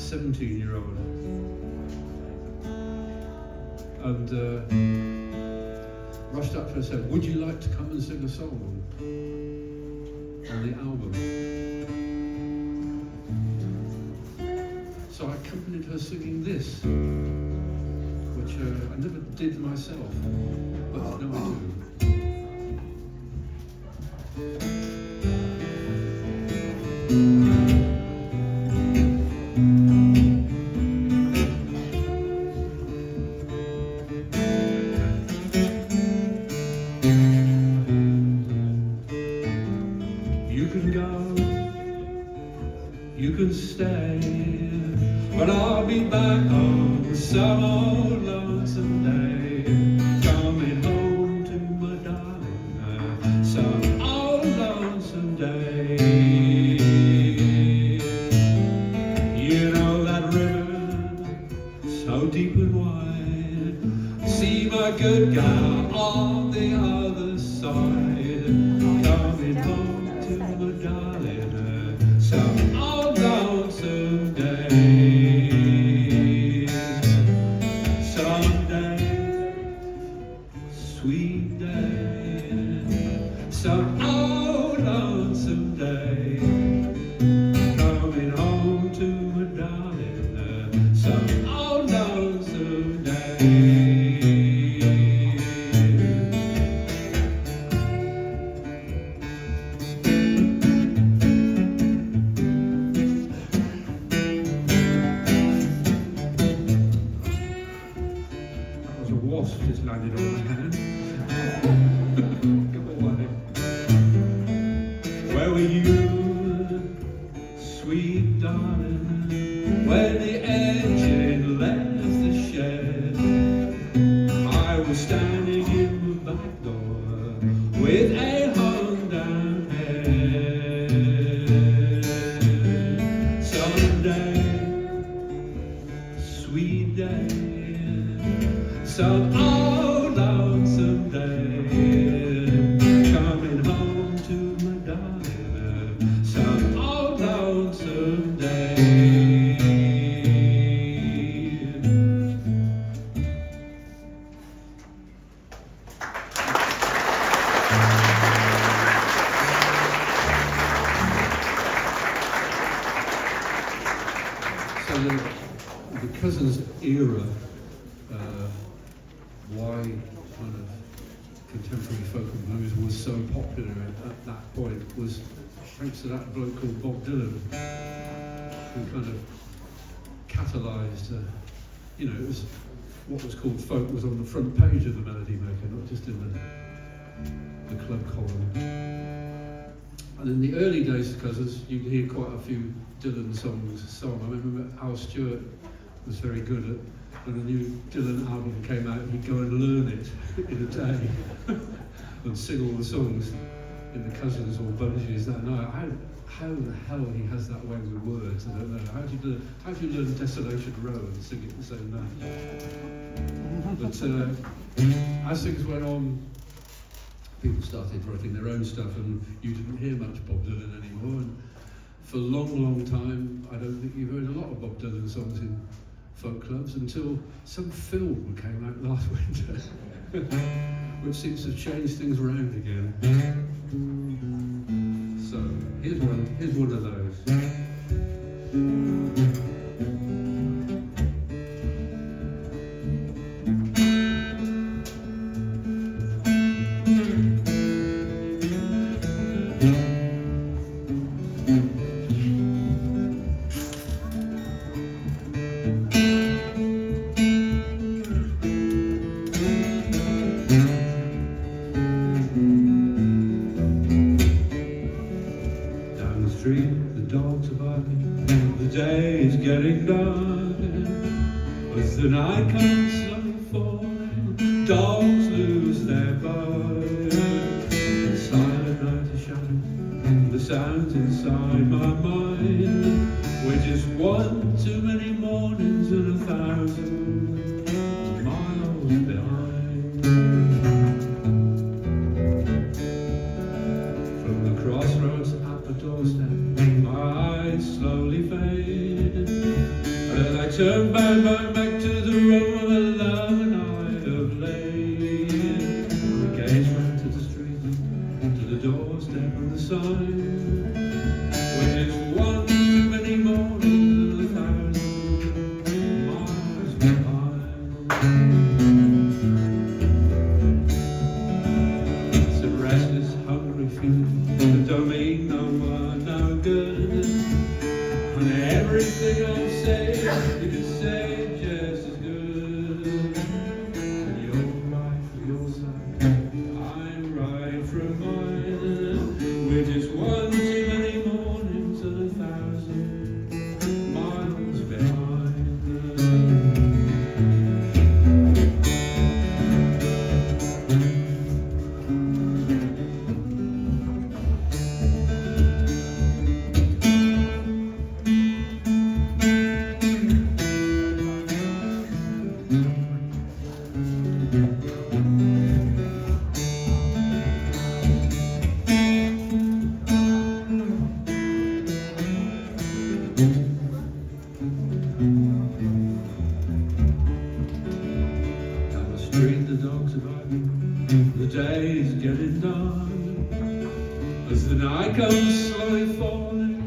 17-year-old, and rushed up to her and said, "Would you like to come and sing a song on the album?" So I accompanied her singing this, which I never did myself, but now I do. You can go, you can stay, but I'll be back on some old lonesome day, coming home to my darling, some old lonesome day. You know that river, so deep and wide, see my good gal on the other side, coming home to my darling, some old lonesome day. Someday, sweet day, some old lonesome day, coming home to my darling, some old lonesome day. Wasp just landed on my hand. Go away. Where were you, sweet darling, when the engine left the shed? I was standing in the back door with a hung down head. Someday, sweet day, some old lonesome day, coming home to my darling, some old lonesome day. So the Cousins era, why kind of contemporary folk and blues was so popular at that point was thanks to that bloke called Bob Dylan, who kind of catalysed, it was what was called folk was on the front page of the Melody Maker, not just in the club column. And in the early days of Cousins, you could hear quite a few Dylan songs sung. I remember Al Stewart was very good at, when a new Dylan album came out, he'd go and learn it in a day and sing all the songs in the Cousins or Bunches that night. How the hell he has that way with words, I don't know. How do you learn Desolation Row and sing it the same night? But as things went on, people started writing their own stuff, and you didn't hear much Bob Dylan anymore. And for a long, long time, I don't think you heard a lot of Bob Dylan songs in folk clubs until some film came out last winter, which seems to have changed things around again. So here's one of those. The dogs are barking, the day is getting dark, as the night comes slowly falling, dogs lose their bark. The silent night is shouting, the sounds inside my mind, we're just one too many mornings and 1,000 miles behind. From the crossroads at the doorstep, my eyes slowly fade, turn back to the road where the love and I have laid. I gaze back to the street, to the doorstep and the sign. When it's one too many mornings and 1,000 miles behind. It's a restless, hungry feeling that don't mean no one no good. And everything I've said, you can say just as good. And you're right for your side, I'm right from mine. We're just one too many mornings and 1,000 miles behind. The dogs are barking, the day is getting dark. As the night comes slowly falling,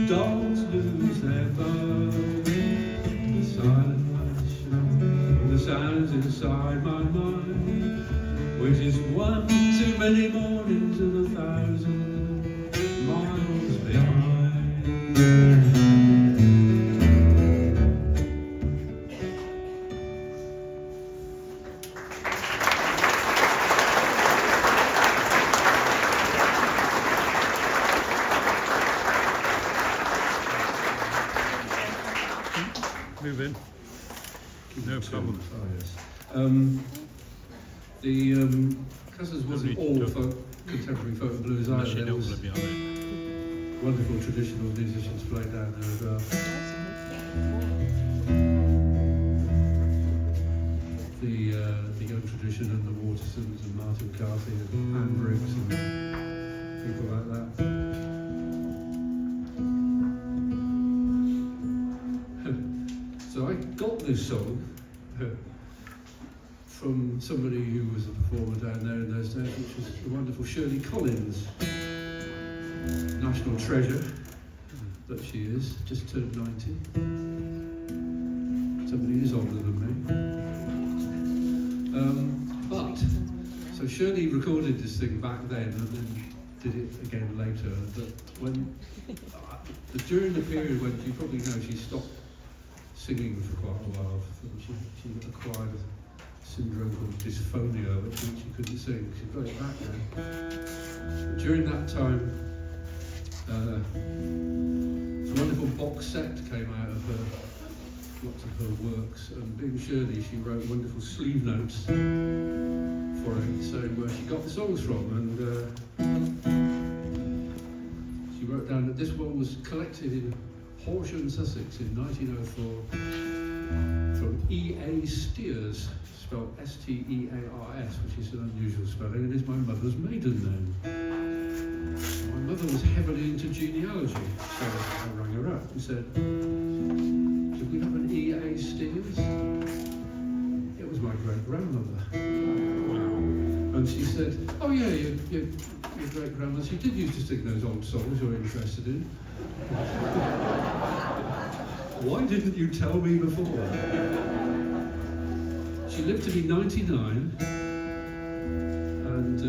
dogs lose their bark. The silent lights shine, the sounds inside my mind, which is one too many mornings and 1,000 miles behind. Move in. No problem. Oh, yes. The Cousins wasn't all contemporary folk and blues either. There was wonderful traditional musicians playing down there as well. The young tradition and the Watersons and Martin Carthy and Anne Briggs and people like that. So I got this song from somebody who was a performer down there in those days, which was the wonderful Shirley Collins, national treasure that she is, just turned 90. Somebody who's older than me. So Shirley recorded this thing back then and then did it again later. But when during the period when you probably know she stopped singing for quite a while. She acquired a syndrome called dysphonia, which meant she couldn't sing. She got it back then. But during that time, a wonderful box set came out of lots of her works, and being Shirley, she wrote wonderful sleeve notes for it, saying where she got the songs from, and she wrote down that this one was collected in Horsham, Sussex in 1904 from E.A. Steers, spelled S-T-E-A-R-S, which is an unusual spelling, and is my mother's maiden name. My mother was heavily into genealogy, so I rang her up and said, "Do we have an E.A. Steers?" It was my great-grandmother. And she said, "Oh yeah, your great-grandmother, she did used to sing those old songs you're interested in. Why didn't you tell me before?" She lived to be 99 and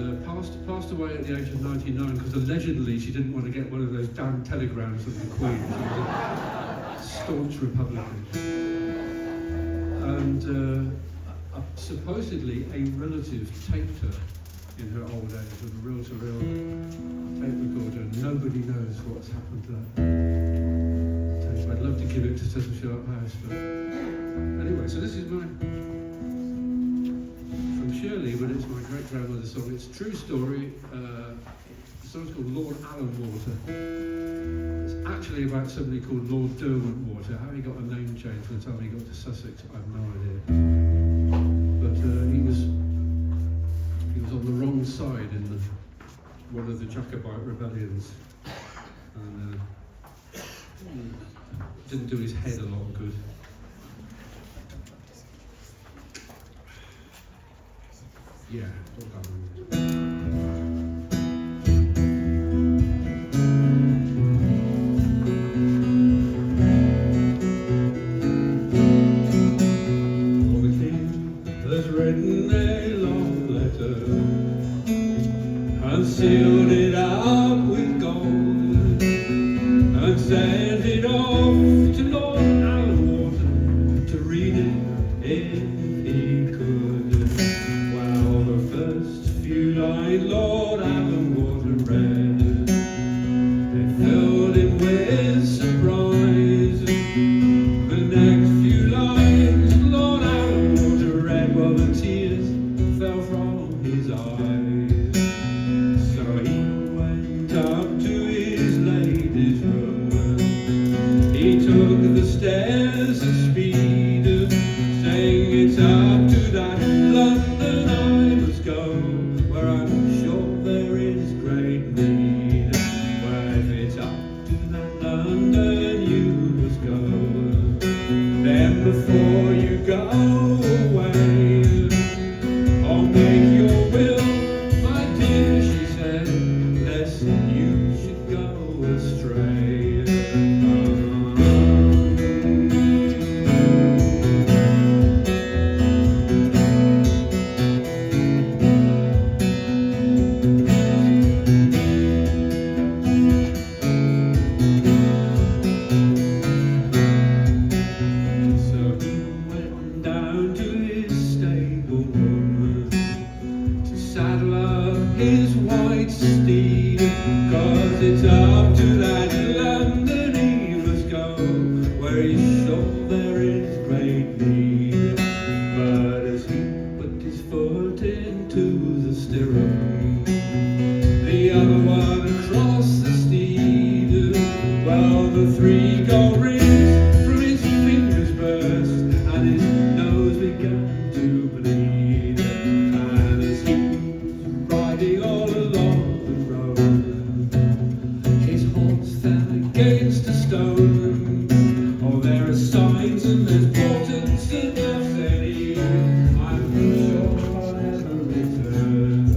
passed away at the age of 99 because allegedly she didn't want to get one of those damn telegrams from the Queen. She was a staunch Republican. And supposedly a relative taped her in her old age with a reel-to-reel tape recorder. Nobody knows what's happened to that tape. I'd love to give it to Cecil Sharp House, but anyway, so this is from Shirley, but it's my great-grandmother's song. It's a true story. The song's called Lord Alan Water. It's actually about somebody called Lord Derwent Water. How he got a name change by the time he got to Sussex, I have no idea. But he was on the wrong side in one of the Jacobite rebellions, and didn't do his head a lot of good. Yeah, got that one. For the king has written a long letter and sealed it up with gold and sent it off to Lord Allenwater to read it if he could. Well, the first few lines Lord Allenwater read, it filled him with surprise. The next few lines Lord Allenwater read, well, the tears fell from his eyes. So he went up to his lady's room. He took the stairs at speed, saying it's up to that London I must go, where I'm sure there is great need. Well, if it's up to that London you must go, then before you go away, I'll make your will, my dear, she said, lest you should go astray. So he went down to his stable room to saddle up his white steed, 'cause it's up to that London he must go, where he's sure there is great need. But as he put his foot into the stirrup, the other one across the steed, well, the three gold rings from his fingers burst, and his nose began to bleed. And as he was riding all along the road, his horse fell against a stone. Oh, there are signs and there's portents enough, said he, I'm sure I'll never return.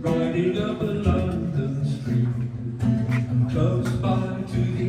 Riding up a London street, close by to the